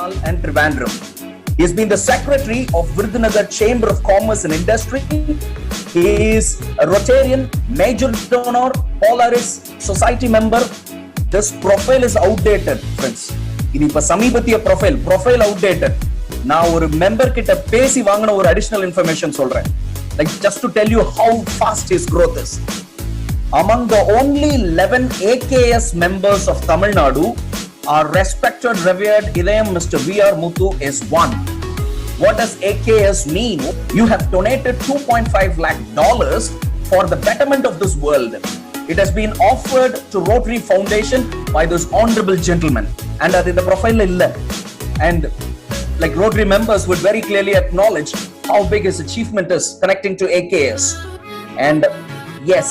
Karnal and Trivandrum. He has been the secretary of Virudhunagar Chamber of Commerce and Industry. He is a Rotarian, major donor, Polaris Society member. This profile is outdated, friends. இது இப்ப சமீபத்திய profile outdated. நான் ஒரு member கிட்ட பேசி வாங்கின ஒரு additional information சொல்றேன். Like just to tell you how fast his growth is. Among the only 11 AKS members of Tamil Nadu, our respected, revered Idayam Mr. V.R. Muthu is one. What does AKS mean? You have donated $2.5 lakh for the betterment of this world. It has been offered to Rotary Foundation by this honorable gentleman. And that in the profile illa. And like Rotary members would very clearly acknowledge how big his achievement is connecting to AKS. And yes,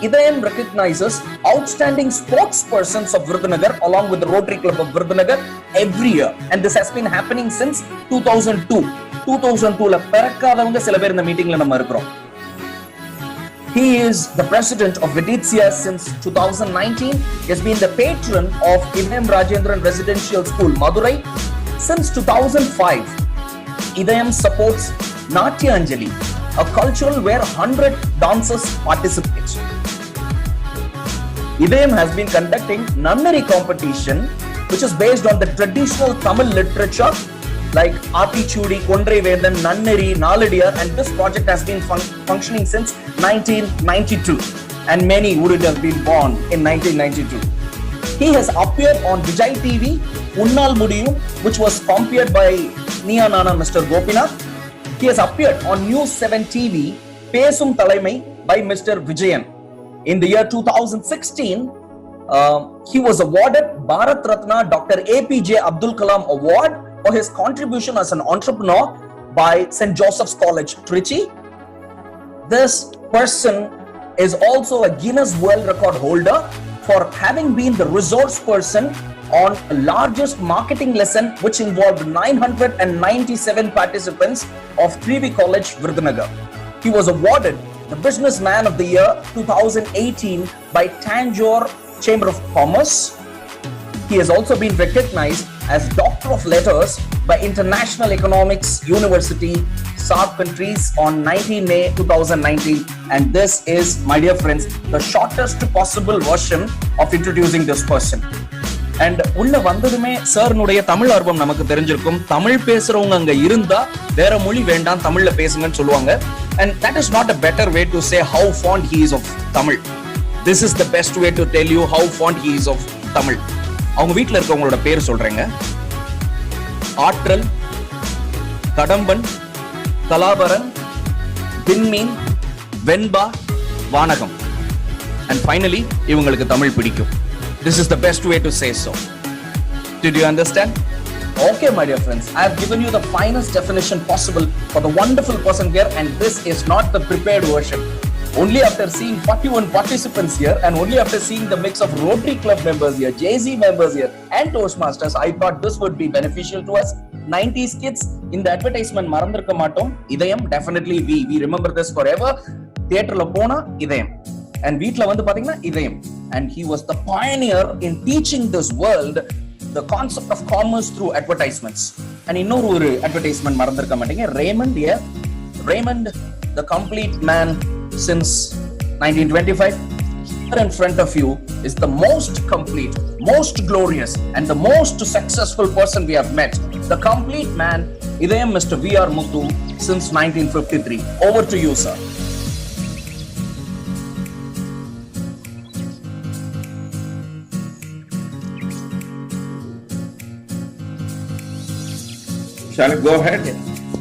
Idayam recognizes outstanding sportspersons of Virudhunagar along with the Rotary Club of Virudhunagar every year. And this has been happening since 2002. 2002 la perakavanga sila per indha meeting la nama irukrom. He is the president of Viditsia since 2019. He has been the patron of Idayam Rajendran Residential School, Madurai, since 2005. Idayam supports Natya Anjali, a cultural where 100 dancers participate. Idayam has been conducting Nannari competition, which is based on the traditional Tamil literature like Aatichudi, Kondrai Vedan, Nannari, Naladiyar, and this project has been functioning since 1992. And many would have been born in 1992. He has appeared on Vijay TV, Unnal Mudiyum, which was compared by Niya Nana Mr. Gopinath. He has appeared on News 7 TV, Pesum Thalaimai by Mr. Vijayan. In the year 2016, he was awarded Bharat Ratna Dr. APJ Abdul Kalam Award for his contribution as an entrepreneur by St. Joseph's College, Trichy. This person is also a Guinness World Record holder for having been the resource person on the largest marketing lesson which involved 997 participants of Trivi College, Virudhunagar. He was awarded the Businessman of the Year 2018 by Tanjore Chamber of Commerce. He has also been recognized as Doctor of Letters by International Economics University, SAARC countries on 19 May 2019. And this is, my dear friends, the shortest possible version of introducing this person. And உள்ள வந்ததுமே சார்னுடைய தமிழ் ஆர்வம் நமக்கு தெரிஞ்சிருக்கும். தமிழ் பேசுறவங்க அங்க இருந்தா வேற மொழி வேண்டாம், தமிழ்ல பேசுங்கன்னு சொல்லுவாங்க. And that is not a better way to say how fond he is of Tamil. This is the best way to tell you how fond he is of Tamil. அவங்க வீட்ல இருக்கவங்களோட பேர் சொல்றேங்க. ஆற்றல், கடம்பன், கலாபரன், தின்மீன், வெண்பா, வானகம். And finally, இவங்களுக்கு தமிழ் பிடிக்கும். This is the best way to say so. Did you understand? Okay, my dear friends, I have given you the finest definition possible for the wonderful person here, and this is not the prepared version. Only after seeing 41 participants here, and only after seeing the mix of Rotary Club members here, JZ members here, and Toastmasters, I thought this would be beneficial to us. 90s kids in the advertisement மறந்திருக்க மாட்டோம். இதயம் definitely we remember this forever. தியேட்டர்ல போனா இதயம், and வீட்ல வந்து பாத்தீங்கன்னா இதயம். And he was the pioneer in teaching this world the concept of commerce through advertisements. And இன்னொரு ஒரு advertisement மறந்திருக்க மாட்டீங்க. Raymond, the complete man since 1925. Here in front of you is the most complete, most glorious, and the most successful person we have met. The complete man, Idayam Mr. V.R. Muthu since 1953. Over to you, sir. Shall I go ahead?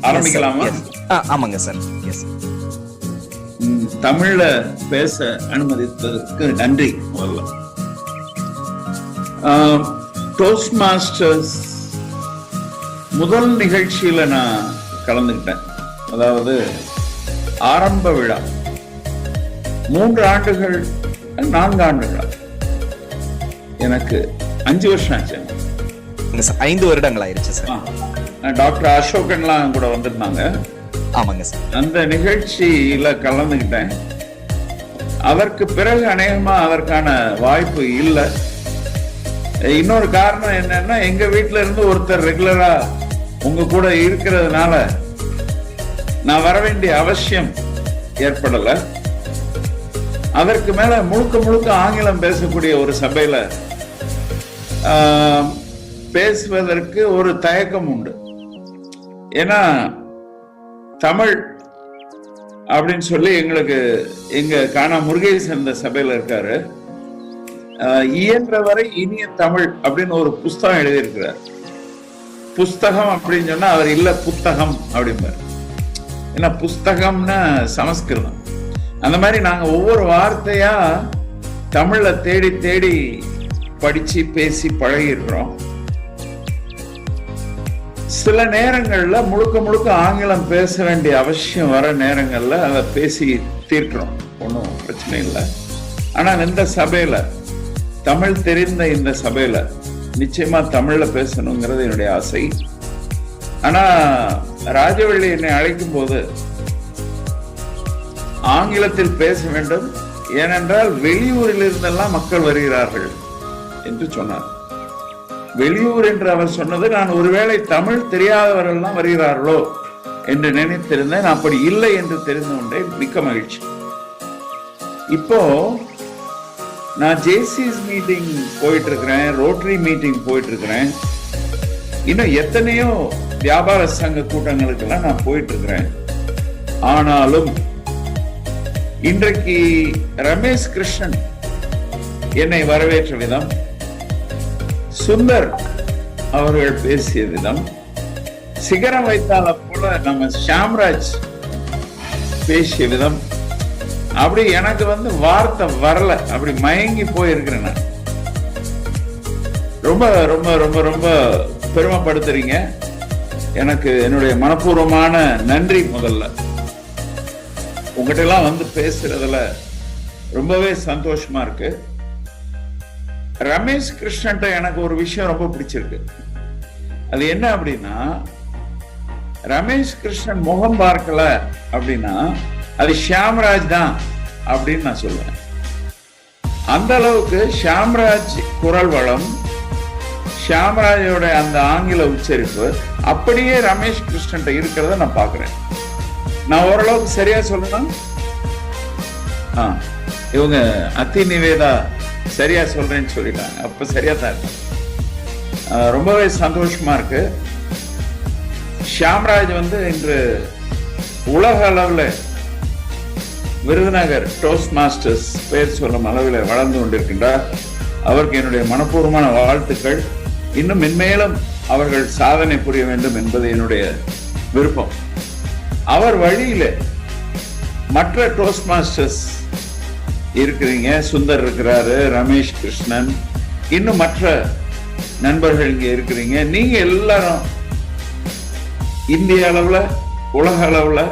ஆரம்பிக்கலாமா? ஆமாங்க sir. S. தமிழ்ல பேச அனுமதித்ததற்கு நன்றி. Toast masters முதல் நிகழ்ச்சியில நான் கலந்துக்கிட்டேன். அதாவது ஆரம்ப விழா 3 ஆண்டுகள் 4 ஆண்டுகளா, எனக்கு 5 வருஷம் ஆச்சு. 5 வருடங்கள் ஆயிருச்சு சார். டாக்டர் அசோகன்லாம் கூட வந்திருந்தாங்க. ஆமாங்க சார். அந்த நிகழ்ச்சியில கலந்துக்கிட்டேன். அதற்கு பிறகு அநேகமா அதற்கான வாய்ப்பு இல்லை. இன்னொரு காரணம் என்னன்னா, எங்க வீட்டுல இருந்து ஒருத்தர் ரெகுலரா உங்க கூட இருக்கிறதுனால நான் வர வேண்டிய அவசியம் ஏற்படல. அதற்கு மேல முழுக்க முழுக்க ஆங்கிலம் பேசக்கூடிய ஒரு சபையில பேசுவதற்கு ஒரு தயக்கம் உண்டு. ஏன்னா தமிழ் அப்படின்னு சொல்லி எங்களுக்கு எங்க காணா முருகேசன் இந்த சபையில இருக்காரு. இயன்றவரை இனிய தமிழ் அப்படின்னு ஒரு புஸ்தகம் எழுதியிருக்கிறார். புஸ்தகம் அப்படின்னு சொன்னா அவர் இல்ல புத்தகம் அப்படிம்பாரு. ஏன்னா புஸ்தகம்னா சமஸ்கிருதம். அந்த மாதிரி நாங்க ஒவ்வொரு வார்த்தையா தமிழ்ல தேடி தேடி படிச்சு பேசி பழகி இருக்கிறோம். சில நேரங்கள்ல முழுக்க முழுக்க ஆங்கிலம் பேச வேண்டிய அவசியம் வர நேரங்கள்ல அதை பேசி தீர்க்கிறோம், ஒன்றும் பிரச்சனை இல்லை. ஆனா இந்த சபையில, தமிழ் தெரிந்த இந்த சபையில நிச்சயமா தமிழ்ல பேசணுங்கிறது என்னுடைய ஆசை. ஆனா ராஜவள்ளி என்னை அழைக்கும் போது ஆங்கிலத்தில் பேச வேண்டும், ஏனென்றால் வெளியூரில் இருந்தெல்லாம் மக்கள் வருகிறார்கள் என்று சொன்னார். வெளியூர் என்று அவர் சொன்னது, நான் ஒருவேளை தமிழ் தெரியாதவர்கள் வருகிறார்களோ என்று நினைத்திருந்தேன். அப்படி இல்லை என்று தெரிந்து கொண்டேன். மிக்க மகிழ்ச்சி. இப்போ நான் ஜேசிஸ் மீட்டிங் போயிட்டு இருக்கிறேன், ரோட்டரி மீட்டிங் போயிட்டு இருக்கிறேன், இன்னும் எத்தனையோ வியாபார சங்க கூட்டங்களுக்கு எல்லாம் நான் போயிட்டு இருக்கிறேன். ஆனாலும் இன்றைக்கு ரமேஷ் கிருஷ்ணன் என்னை வரவேற்ற விதம், சுந்தர் அவர்கள் பேசிய விதம், சிகரம் வைத்தால போல நம்ம ஷாம்ராஜ் பேசிய விதம், அப்படி எனக்கு வார்த்தை வரல, அப்படி மயங்கி போயிருக்கிறேன் நான். ரொம்ப ரொம்ப ரொம்ப ரொம்ப பெருமைப்படுத்துறீங்க. எனக்கு என்னுடைய மனப்பூர்வமான நன்றி. முதல்ல உங்ககிட்ட எல்லாம் பேசுறதுல ரொம்பவே சந்தோஷமா இருக்கு. ரமேஷ் கிருஷ்ணன் எனக்கு ஒரு விஷயம் ரொம்ப பிடிச்சிருக்கு. அது என்ன அப்படின்னா, ரமேஷ் கிருஷ்ணன் முகம் பார்க்கல அப்படின்னா அது ஷியாம்ராஜ் தான் அப்படின்னு நான் சொல்லுவேன். அந்த அளவுக்கு ஷியாம்ராஜ் குரல் வளம், ஷியாம்ராஜோட அந்த ஆங்கில உச்சரிப்பு அப்படியே ரமேஷ் கிருஷ்ணன் இருக்கிறத நான் பாக்குறேன். நான் ஓரளவுக்கு சரியா சொல்லணும். இவங்க அத்தி நிவேதா சரியா சொல்றேன்னு சொல்லிட்டாங்க. அப்ப சரியா தான் இருக்கு. ரொம்பவே சந்தோஷமா இருக்கு. ஷியாம்ராஜ் இன்று உலக அளவுல விருதுநகர் டோஸ்ட் மாஸ்டர்ஸ் பெயர் சொல்லும் அளவில் வளர்ந்து கொண்டிருக்கின்றார். அவருக்கு என்னுடைய மனப்பூர்வமான வாழ்த்துக்கள். இன்னும் மென்மேலும் அவர்கள் சாதனை புரிய வேண்டும் என்பது என்னுடைய விருப்பம். அவர் வழியில மற்ற டோஸ்ட் மாஸ்டர்ஸ் இருக்கிறீங்க, சுந்தர் இருக்கிறாரு, ரமேஷ் கிருஷ்ணன், இன்னும் மற்ற நண்பர்கள் இங்க இருக்கிறீங்க. நீங்க எல்லாரும் இந்திய அளவுல உலக அளவுல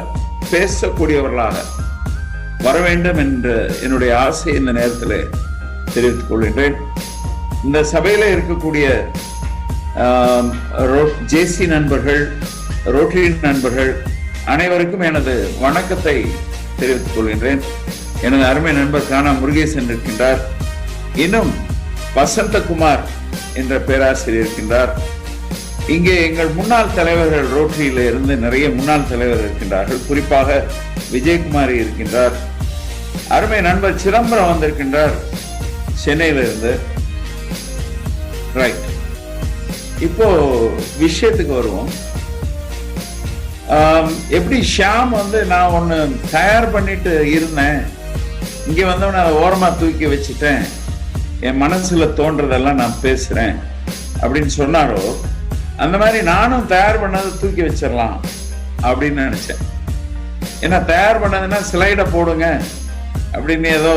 பேசக்கூடியவர்களாக வர வேண்டும் என்ற என்னுடைய ஆசை இந்த நேரத்தில் தெரிவித்துக் கொள்கின்றேன். இந்த சபையில இருக்கக்கூடிய ஜேசி நண்பர்கள், ரோட்டரி நண்பர்கள் அனைவருக்கும் எனது வணக்கத்தை தெரிவித்துக் கொள்கின்றேன். எனது அருமை நண்பர் காணா முருகேசன் இருக்கின்றார். இன்னும் வசந்தகுமார் என்ற பேராசிரியர் இருக்கின்றார். இங்கே எங்கள் முன்னாள் தலைவர்கள், ரோட்டரியில இருந்து நிறைய முன்னாள் தலைவர்கள் இருக்கின்றார்கள். குறிப்பாக விஜயகுமாரி இருக்கின்றார். அருமை நண்பர் சிதம்பரம் வந்திருக்கின்றார் சென்னையில இருந்து. ரைட், இப்போ விஷயத்துக்கு வருவோம். எப்படி ஷியாம் நான் ஒண்ணு தயார் பண்ணிட்டு இருந்தேன், இங்க வந்தவன அதை ஓரமா தூக்கி வச்சுட்டேன், என் மனசுல தோன்றதெல்லாம் நான் பேசுறேன் அப்படின்னு சொன்னாரோ, அந்த மாதிரி நானும் தயார் பண்ணதை தூக்கி வச்சிடலாம் அப்படின்னு நினைச்சேன். ஏன்னா தயார் பண்ணதுன்னா ஸ்லைட போடுங்க அப்படின்னு ஏதோ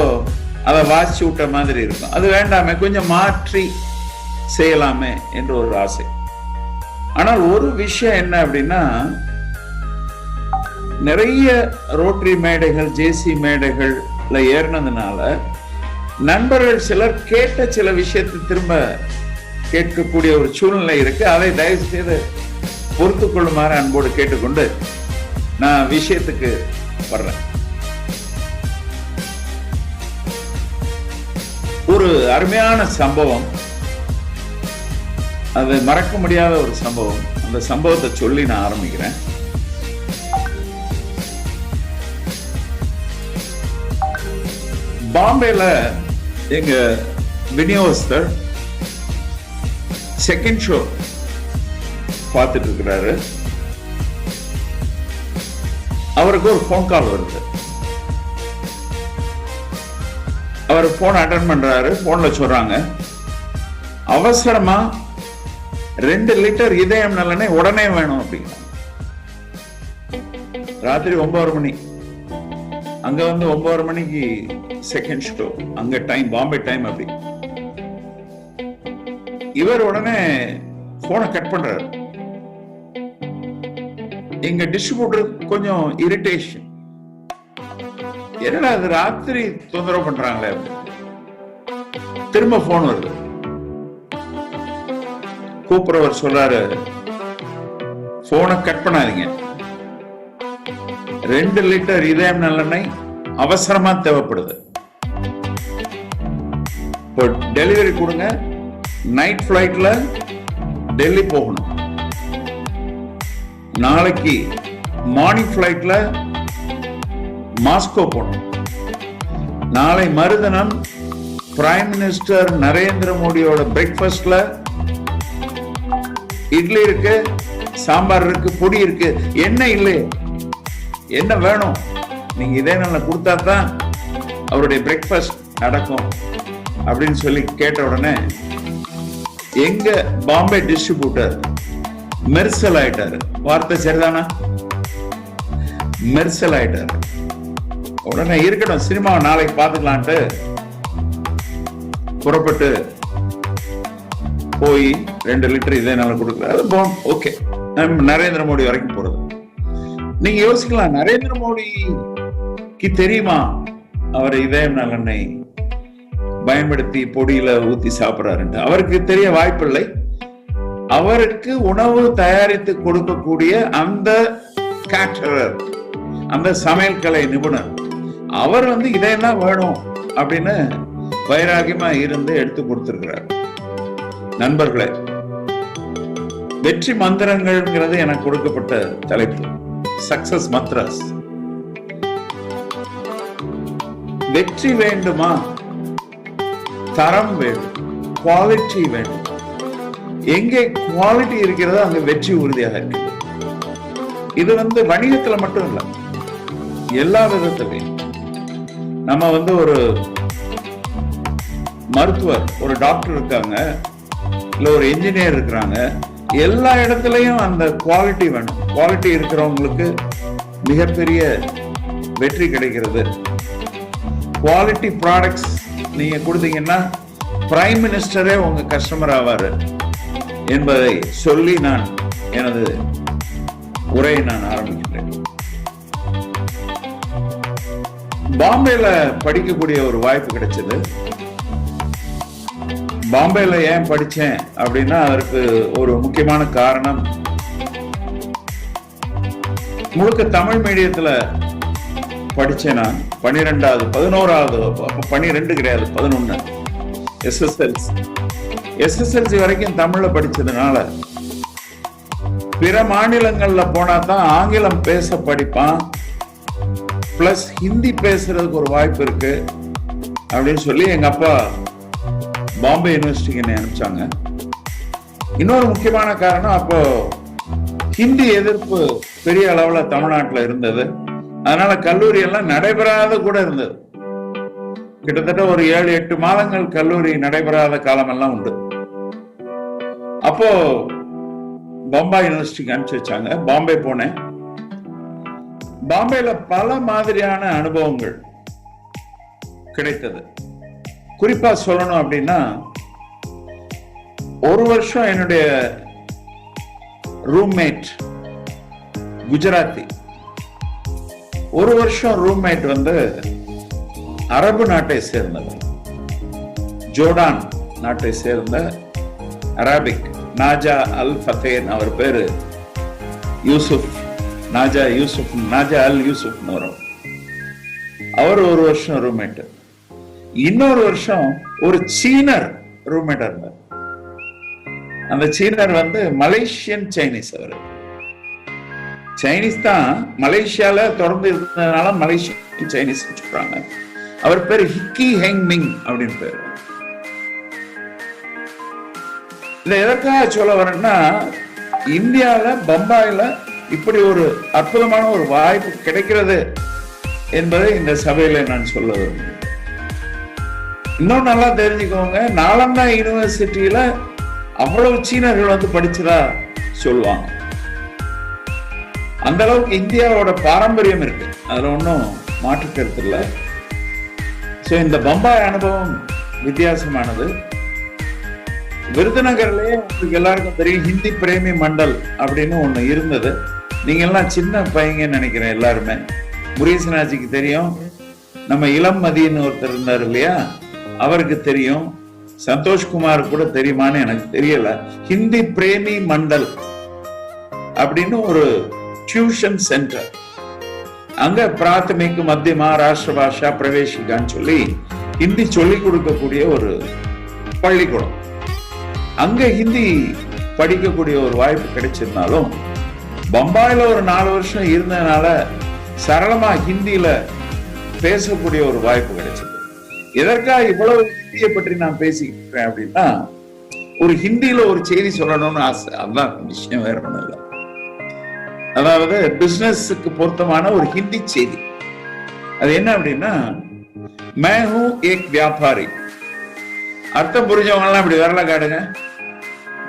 அதை வாசி விட்ட மாதிரி இருக்கும். அது வேண்டாமே, கொஞ்சம் மாற்றி செய்யலாமே என்று ஒரு ஆசை. ஆனால் ஒரு விஷயம் என்ன அப்படின்னா, நிறைய ரோட்டரி மேடைகள், ஜேசி மேடைகள்ல ஏறினதுனால நண்பர்கள் சிலர் கேட்ட சில விஷயத்தை திரும்ப கேட்கக்கூடிய ஒரு சூழ்நிலை இருக்கு. அதை தயவு செய்து பொறுத்து கொள்ளுமாறு அன்போடு கேட்டுக்கொண்டு நான் விஷயத்துக்கு வர்றேன். ஒரு அருமையான சம்பவம் அது மறக்க முடியாத ஒரு சம்பவம். அந்த சம்பவத்தை சொல்லி நான் ஆரம்பிக்கிறேன். பாம்பேல எங்க விநியோகஸ்தர் செகண்ட் ஷோ பார்த்துட்டு இருக்கிறாரு. அவருக்கு ஒரு போன் கால் வருது. அவர் போன் அட்டன் பண்றாரு. போன்ல சொல்றாங்க, அவசரமா 2 லிட்டர் இதயம் நல்லெண்ணெய் உடனே வேணும் அப்படிங்க. ராத்திரி 9 மணி. அங்க வந்து 9 மணிக்கு செகண்ட் ஷோ. அங்க டைம் பாம்பே டைம் அப்படி. இவர் உடனே போனை கட் பண்றாரு. எங்க டிஸ்ட்ரிபியூட்டர் கொஞ்சம் இரிட்டேஷன். என்னடா அது ராத்திரி தொந்தரவு பண்றாங்களே. திரும்ப போன் வருது. கூப்பிடுறவர் சொல்றாரு, போனை கட் பண்ணாதீங்க, 2 லிட்டர் இதயம் நல்லெண்ணெய் அவசரமா தேவைப்படுது. இப்போ டெலிவரி கொடுங்க. நைட் பிளைட்ல டெல்லி போகணும். நாளைக்கு மார்னிங் பிளைட்ல மாஸ்கோ போகணும். நாளை மறுதினம் பிரைம் மினிஸ்டர் நரேந்திர மோடியோட பிரேக்ஃபாஸ்ட்ல இட்லி இருக்கு, சாம்பார் இருக்கு, பொடி இருக்கு. என்ன இல்லை, என்ன வேணும், நீங்க இதே நல்ல கொடுத்தா தான் அவருடைய பிரேக்ஃபாஸ்ட் நடக்கும் அப்படின்னு சொல்லி கேட்ட உடனே எங்க பாம்பே டிஸ்ட்ரிபியூட்டர் மெர்சல் ஆயிட்டாரு. வார்த்தை சரிதானா? மெர்சல் ஆயிட்டாரு. உடனே இருக்கட்டும், சினிமாவை நாளைக்கு பார்த்துக்கலான்ட்டு புறப்பட்டு போய் 2 லிட்டர் இதே நாள் கொடுக்குறாரு. ஓகே, நரேந்திர மோடி வரைக்கும் போறது. நீங்க யோசிக்கலாம், நரேந்திர மோடிக்கு தெரியுமா அவர் இதயம் நல்லெண்ணெய் பயன்படுத்தி பொடியில ஊத்தி சாப்பிடுறாரு? அவருக்கு தெரிய வாய்ப்பில்லை. அவருக்கு உணவு தயாரித்து கொடுக்கக்கூடிய அந்த கேட்டரர், அந்த சமையல் கலை நிபுணர், அவர் வந்து இதெல்லாம் வேணும் அப்படின்னு வைராகியமா இருந்து எடுத்து கொடுத்திருக்கிறார். நண்பர்களே, வெற்றி மந்திரங்கள்ங்கிறது எனக்கு கொடுக்கப்பட்ட தலைப்பு, சக்சஸ் மந்த்ராஸ். வெற்றி வேண்டுமா? தரம் வேண்டும், குவாலிட்டி வேண்டும். எங்கே குவாலிட்டி இருக்கிறதோ அங்க வெற்றி உறுதியாக இருக்கு. இது வந்து வணிகத்துல மட்டும் இல்ல, எல்லா விதத்திலையும். நம்ம வந்து ஒரு மருத்துவர், ஒரு டாக்டர் இருக்காங்க, இல்ல ஒரு இன்ஜினியர் இருக்கிறாங்க, எல்லா இடத்துலயும் அந்த குவாலிட்டி வேணும். குவாலிட்டி இருக்கிறவங்களுக்கு மிகப்பெரிய வெற்றி கிடைக்கிறது. குவாலிட்டி ப்ராடக்ட்ஸ் நீங்க கொடுத்தீங்கன்னா பிரைம் மினிஸ்டரே உங்க கஸ்டமர் ஆவாரு என்பதை சொல்லி நான் எனது உரையை நான் ஆரம்பிக்கிறேன். பாம்பேல படிக்கக்கூடிய ஒரு வாய்ப்பு கிடைச்சது. பாம்பேல ஏன் படிச்சேன் அப்படின்னா அதற்கு ஒரு முக்கியமான காரணம், முழுக்க தமிழ் மீடியத்துல படிச்சேன் நான். 12வது 12 கிடையாது, 11 எஸ்எஸ்எல்சி வரைக்கும் தமிழ்ல படிச்சதுனால பிற மாநிலங்கள்ல போனா தான் ஆங்கிலம் பேச படிப்பான், பிளஸ் ஹிந்தி பேசுறதுக்கு ஒரு வாய்ப்பு இருக்கு அப்படின்னு சொல்லி எங்க அப்பா பாம்பே யூனிவர்சிட்டிக்கு என்னை அனுப்பிச்சாங்க. இன்னொரு முக்கியமான காரணம், அப்போ ஹிந்தி எதிர்ப்பு பெரிய அளவுல தமிழ்நாட்டில் இருந்தது. அதனால கல்லூரி எல்லாம் நடைபெறாத கூட இருந்தது. கிட்டத்தட்ட ஒரு 7-8 மாதங்கள் கல்லூரி நடைபெறாத காலம் எல்லாம் உண்டு. அப்போ பாம்பே யூனிவர்சிட்டிக்கு அனுப்பிச்சு வச்சாங்க. பாம்பே போனேன். பாம்பேல பல மாதிரியான அனுபவங்கள் கிடைத்தது. குறிப்பா சொல்லணும் அப்படின்னா, ஒரு வருஷம் என்னுடைய ரூம்மேட் குஜராத்தி, ஒரு வருஷம் ரூம்மேட் வந்து அரபு நாட்டை சேர்ந்தவர், ஜோர்டான் நாட்டை சேர்ந்த அரபிக், நாஜா அல் ஃபத்தேன் அவர் பேரு, யூசுப், நாஜா யூசுப், நாஜா அல் யூசுப் வரும். அவர் ஒரு வருஷம் ரூம்மேட். இன்னொரு வருஷம் ஒரு சீனர் ரூம்மேட் இருந்தார். அந்த சீனர் வந்து மலேசியன் சைனீஸ். அவரு சைனீஸ் தான், மலேசியால தொடர்ந்து இருந்ததுனால மலேசியன் சைனீஸ் சொல்றாங்க. அவர் பேரு ஹிக்கி ஹெங் மிங் அப்படின்னு பேரு. இதை எதற்காக சொல்ல வரேன்னா, இந்தியால பம்பாயில இப்படி ஒரு அற்புதமான ஒரு வாய்ப்பு கிடைக்கிறது என்பதை இந்த சபையில நான் சொல்ல விரும்புகிறேன். இன்னும் நல்லா தெரிஞ்சுக்கோங்க, நாலந்தா யூனிவர்சிட்டியில அவ்வளவு சீனர்கள் வந்து படிச்சதா சொல்லுவாங்க. அந்த அளவுக்கு இந்தியாவோட பாரம்பரியம் இருக்கு, அதுல ஒன்றும் மாற்று கருத்து இல்லை. ஸோ இந்த பம்பாய் அனுபவம் வித்தியாசமானது. விருதுநகர்லயே உங்களுக்கு எல்லாருக்கும் தெரியும் ஹிந்தி பிரேமி மண்டல் அப்படின்னு ஒண்ணு இருந்தது. நீங்க எல்லாம் சின்ன பையங்கன்னு நினைக்கிறேன் எல்லாருமே. முருகேசனாஜிக்கு தெரியும், நம்ம இளம் மதியன்னு ஒருத்தர் இருந்தார் இல்லையா, அவருக்கு தெரியும், சந்தோஷ்குமார் கூட தெரியுமான்னு எனக்கு தெரியல. ஹிந்தி பிரேமி மண்டல் அப்படின்னு ஒரு டியூஷன் சென்டர், அங்க பிராத்தமிக், மத்தியமா, ராஷ்டிர பாஷா, பிரவேசிகான்னு சொல்லி ஹிந்தி சொல்லி கொடுக்கக்கூடிய ஒரு பள்ளிக்கூடம். அங்க ஹிந்தி படிக்கக்கூடிய ஒரு வாய்ப்பு கிடைச்சிருந்தாலும் பம்பாயில ஒரு 4 வருஷம் இருந்ததுனால சரளமா ஹிந்தியில பேசக்கூடிய ஒரு வாய்ப்பு கிடைச்சது. எதற்காக இவ்வளவு ஹிந்தியை பற்றி நான் பேசிக்கிறேன் அப்படின்னா, ஒரு ஹிந்தியில ஒரு செய்தி சொல்லணும்னு ஆசை, அதான் விஷயம், வேற ஒண்ணும் இல்லை. அதாவது பிசினஸுக்கு பொருத்தமான ஒரு ஹிந்தி செய்தி. அது என்ன அப்படின்னா, மை ஹூ ஏக் வியாபாரி. அர்த்தம் புரிஞ்சவங்க எல்லாம் இப்படி வரல காடுங்க.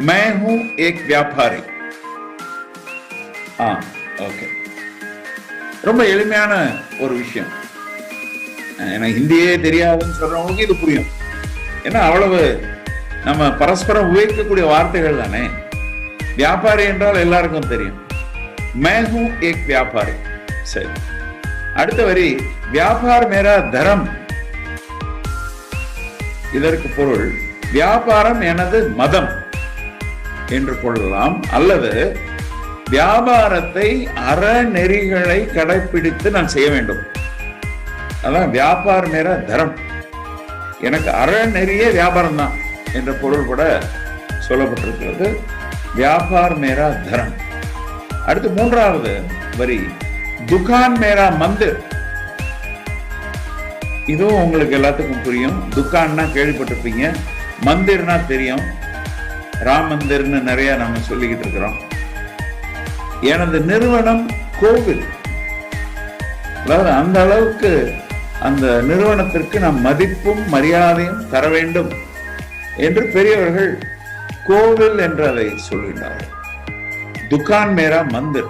மை ஹூ ஏக் வியாபாரி. ஓகே, ரொம்ப எளிமையான ஒரு விஷயம். எனக்கு ஹிந்தியே தெரியாதுன்னு சொல்றவங்களுக்கு இது புரியும். ஏன்னா அவ்வளவு நம்ம பரஸ்பரம் உபயோகிக்கக்கூடிய வார்த்தைகள் தானே. வியாபாரி என்றால் எல்லாருக்கும் தெரியும். मैं हूं एक व्यापारी. சரி, அடுத்த வரி வியாபார் மேரா தரம். இதற்கு பொருள் வியாபாரம் எனது மதம் என்று கொள்ளலாம், அல்லது வியாபாரத்தை அறநெறிகளை கடைபிடித்து நான் செய்ய வேண்டும். அதான் வியாபார் மேரா தரம். எனக்கு அறநெறியே வியாபாரம் தான் என்ற பொருள் கூட சொல்லப்பட்டிருக்கிறது. வியாபார் மேரா தரம். அடுத்து 3வது வரி துகான் மேரா மந்திர். இதுவும் உங்களுக்கு எல்லாத்துக்கும் புரியும். துகான்னா கேள்விப்பட்டிருப்பீங்க, மந்திர்னா தெரியும். ராம் மந்திர்னு நிறைய நம்ம சொல்லிக்கிட்டு இருக்கிறோம். எனது நிறுவனம் கோவில். அதாவது அந்த அளவுக்கு அந்த நிறுவனத்திற்கு நாம் மதிப்பும் மரியாதையும் தர வேண்டும் என்று பெரியவர்கள் கோவில் என்று அதை சொல்கிறார்கள். துகான் மேரா மந்திர்.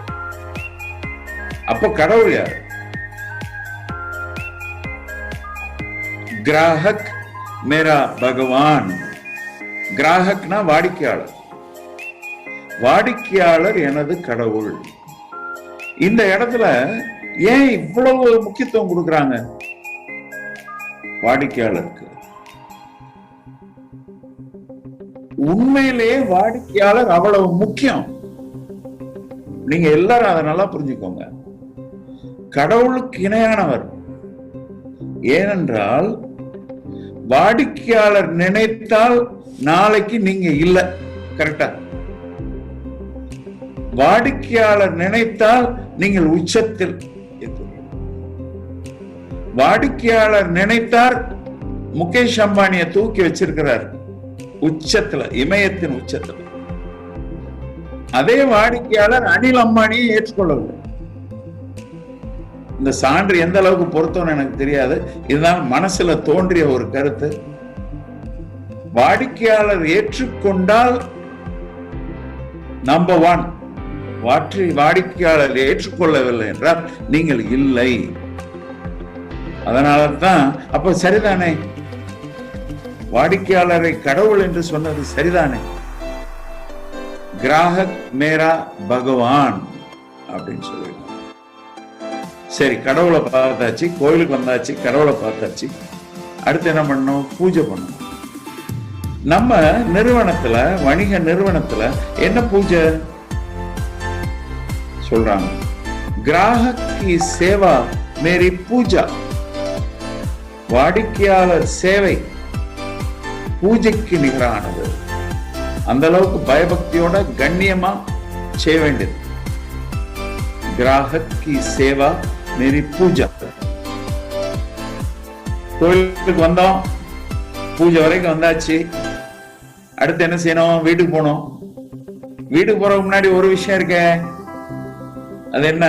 அப்போ கடவுள் யார்? கிராஹக் மேரா பகவான். கிராஹக்னா வாடிக்கையாளர். வாடிக்கையாளர் எனது கடவுள். இந்த இடத்துல ஏன் இவ்வளவு முக்கியத்துவம் கொடுக்கறாங்க வாடிக்கையாளருக்கு? உண்மையிலேயே வாடிக்கையாளர் அவ்வளவு முக்கியம். நீங்க எல்லாரும் அதை நல்லா புரிஞ்சுக்கோங்க. கடவுளுக்கு இணையானவர். ஏனென்றால் வாடிக்கையாளர் நினைத்தால் நாளைக்கு நீங்க இல்ல. கரெக்டா? வாடிக்கையாளர் நினைத்தால் நீங்கள் உச்சத்தில். வாடிக்கையாளர் நினைத்தார் முகேஷ் அம்பானியை தூக்கி வச்சிருக்கிறார் உச்சத்துல, இமயத்தின் உச்சத்துல. அதே வாடிக்கையாளர் அனில் அம்பானியை ஏற்றுக்கொள்ளவில்லை. இந்த சான்று எந்த அளவுக்கு பொருத்தம்னு எனக்கு தெரியாது. இதுதான் மனசுல தோன்றிய ஒரு கருத்து. வாடிக்கையாளர் ஏற்றுக்கொண்டால் நம்பர் 1. வாடிக்கையாளர் ஏற்றுக்கொள்ளவில்லை என்றால் நீங்கள் இல்லை. அதனால்தான் அப்ப சரிதானே, வாடிக்கையாளரை கடவுள் என்று சொன்னது சரிதானே. கிராஹக் மேரா பகவான் அப்படின்னு சொல்லிருக்கோம். சரி, கடவுளை பார்த்தாச்சு, கோயிலுக்கு வந்தாச்சு, கடவுளை பார்த்தாச்சு. அடுத்து என்ன பண்ணணும்? பூஜை பண்ணணும். நம்ம நிறுவனத்துல, வணிக நிறுவனத்துல என்ன பூஜை சொல்றாங்க? கிராஹக் கி சேவா மேரி பூஜா. வாடிக்கையாளர் சேவை பூஜைக்கு நிகரானது. அந்த அளவுக்கு பயபக்தியோட கண்ணியமா செய்ய வேண்டியது. கிராஹக் கி சேவா மேரி பூஜா. கோயிலுக்கு வந்தோம், பூஜை வரைக்கும் வந்தாச்சு. அடுத்து என்ன செய்யணும்? வீட்டுக்கு போகணும். வீட்டுக்கு போறதுக்கு முன்னாடி ஒரு விஷயம் இருக்க, அது என்ன?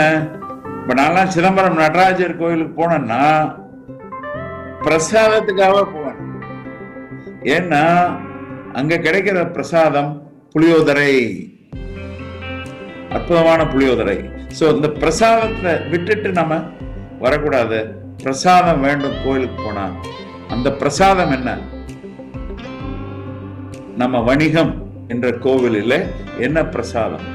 இப்ப நான் சிதம்பரம் நடராஜர் கோயிலுக்கு போனேன்னா பிரசாதத்துக்காக போவேன். ஏன்னா அங்க கிடைக்கிற பிரசாதம் புளியோதரை, அற்புதமான புளியோதரை. சோ இந்த பிரசாதத்தை விட்டுட்டு நம்ம வரக்கூடாது. பிரசாதம் வேண்டும் கோயிலுக்கு போனா. அந்த பிரசாதம் என்ன? நம்ம வணிகம் என்ற கோவிலில் என்ன பிரசாதம்?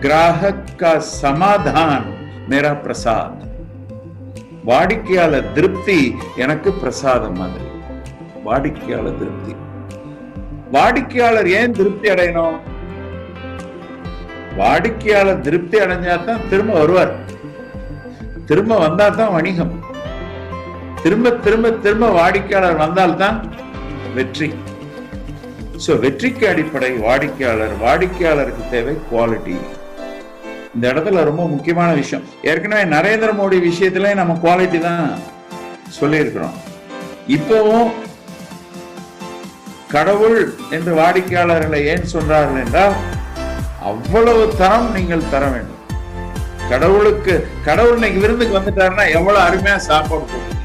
கிராஹக் கா சமாதான் மேரா பிரசாத். வாடிக்கையாளர் திருப்தி எனக்கு பிரசாதம் மாதிரி. வாடிக்கையாளர் திருப்தி. வாடிக்கையாளர் ஏன் திருப்தி அடையணும்? வாடிக்கையாளர் திருப்தி அடைஞ்சாதான் திரும்ப வருவார். திரும்ப வந்தா தான் வணிகம். திரும்ப திரும்ப திரும்ப வாடிக்கையாளர் வந்தால்தான் வெற்றி. சோ வெற்றிக்கு அடிப்படை வாடிக்கையாளர். வாடிக்கையாளருக்கு தேவை குவாலிட்டி. இந்த இடத்துல ரொம்ப முக்கியமான விஷயம். ஏற்கனவே நரேந்திர மோடி விஷயத்துல நம்ம குவாலிட்டி தான் சொல்லி இருக்கிறோம். இப்பவும் கடவுள் என்று வாடிக்கையாளர்களை ஏன் சொல்றார்கள் என்றால், அவ்வளவு தரம் நீங்கள் தர வேண்டும். கடவுள் இன்னைக்கு விருந்துக்கு வந்துட்டாருன்னா எவ்வளவு அருமையா சாப்பாடு போடுங்க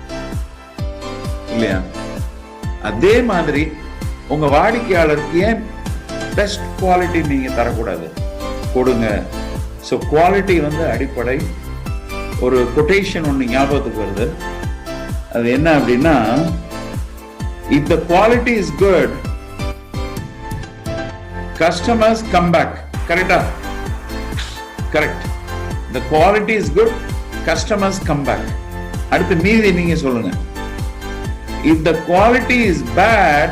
இல்லையா? அதே மாதிரி உங்க வாடிக்கையாளருக்கு ஏன் பெஸ்ட் குவாலிட்டி நீங்க தரக்கூடாது? கொடுங்க. ஸோ குவாலிட்டி அடிப்படை. ஒரு கொட்டேஷன் ஒன்று ஞாபகத்துக்கு வருது. அது என்ன அப்படின்னா, if the quality is good, customers come back. கரெக்டா? Correct. The quality is good, customers come back. அடுத்து மீதி நீங்க சொல்லுங்க. If the quality is bad,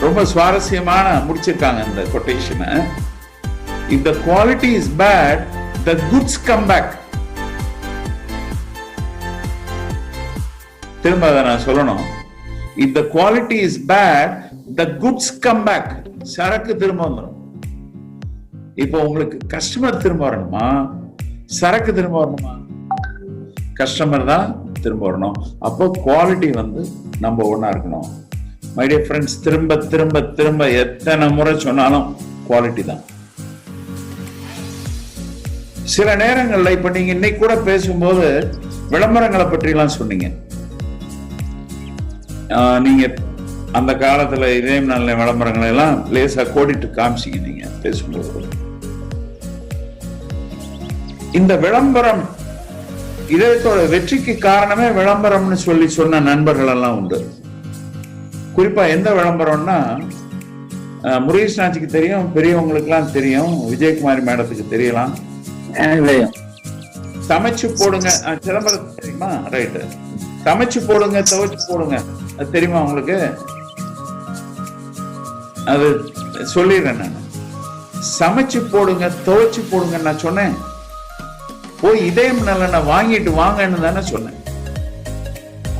ரொம்ப சுவாரஸ்யமான முடிச்சிருக்காங்க இந்த கொட்டேஷனை. If the quality is bad, the goods come back. திரும்ப அதை நான் சொல்லணும். If the quality is bad, the goods come back. சரக்கு திரும்ப வந்துடும். இப்போ உங்களுக்கு கஸ்டமர் திரும்ப வரணுமா, சரக்கு திரும்ப வரணுமா? கஸ்டமர் தான் திரும்ப வரணும். அப்போ குவாலிட்டி நம்ம ஒண்ணா இருக்கணும். மை டியர் ஃப்ரெண்ட்ஸ், திரும்ப திரும்ப திரும்ப எத்தனை முறை சொன்னாலும் குவாலிட்டி தான். சில நேரங்கள்ல இப்ப நீங்க இன்னைக்கு கூட பேசும்போது விளம்பரங்களை பற்றி எல்லாம் சொன்னீங்க. நீங்க அந்த காலத்துல இதே நல்ல விளம்பரங்களை எல்லாம் லேசா கோடிட்டு காமிச்சிங்க நீங்க பேசும்போது. இந்த விளம்பரம் இதயத்தோட வெற்றிக்கு காரணமே விளம்பரம்னு சொல்லி சொன்ன நண்பர்கள் எல்லாம் உண்டு. குறிப்பா எந்த விளம்பரம்னா, முருகேஷ்நாச்சிக்கு தெரியும், பெரியவங்களுக்கு எல்லாம் தெரியும், விஜயகுமாரி மேடத்துக்கு தெரியலாம். சமைச்சு போடுங்க, சிதம்பரம் தெரியுமா? ரைட்டு. சமைச்சு போடுங்க, துவைச்சு போடுங்க, அது தெரியுமா உங்களுக்கு? அது சொல்லிடுறேன் நான். சமைச்சு போடுங்க, துவைச்சு போடுங்க நான் சொன்னேன். போய் இதயம் நல்ல வாங்கிட்டு வாங்கன்னு தானே சொன்னேன்